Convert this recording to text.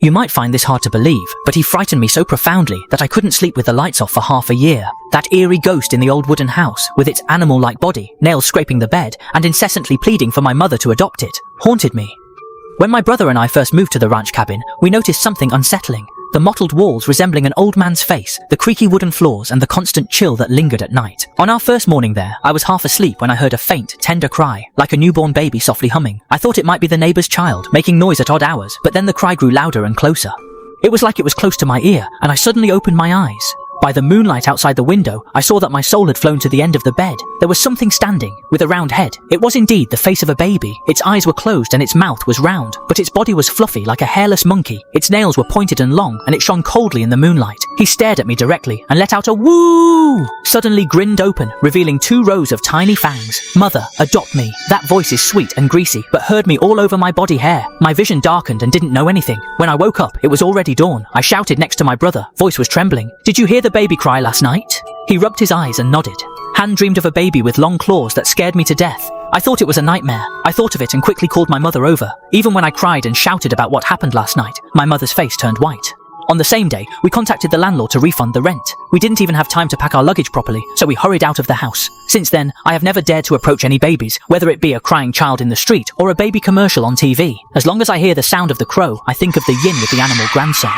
You might find this hard to believe, but he frightened me so profoundly that I couldn't sleep with the lights off for half a year. That eerie ghost in the old wooden house, with its animal-like body, nails scraping the bed, and incessantly pleading for my mother to adopt it, haunted me. When my brother and I first moved to the ranch cabin, we noticed something unsettling. The mottled walls resembling an old man's face, the creaky wooden floors, and the constant chill that lingered at night. On our first morning there, I was half asleep when I heard a faint, tender cry, like a newborn baby softly humming. I thought it might be the neighbor's child, making noise at odd hours, but then the cry grew louder and closer. It was like it was close to my ear, and I suddenly opened my eyes. By the moonlight outside the window, I saw that my soul had flown to the end of the bed. There was something standing, with a round head. It was indeed the face of a baby. Its eyes were closed and its mouth was round, but its body was fluffy like a hairless monkey. Its nails were pointed and long, and it shone coldly in the moonlight. He stared at me directly and let out a woo! Suddenly grinned open, revealing 2 rows of tiny fangs. Mother, adopt me. That voice is sweet and greasy, but heard me all over my body hair. My vision darkened and didn't know anything. When I woke up, it was already dawn. I shouted next to my brother. Voice was trembling. Did you hear the baby cry last night? He rubbed his eyes and nodded. Han dreamed of a baby with long claws that scared me to death. I thought it was a nightmare. I thought of it and quickly called my mother over. Even when I cried and shouted about what happened last night, my mother's face turned white. On the same day, we contacted the landlord to refund the rent. We didn't even have time to pack our luggage properly, so we hurried out of the house. Since then, I have never dared to approach any babies, whether it be a crying child in the street or a baby commercial on TV. As long as I hear the sound of the crow, I think of the yin with the animal grandson.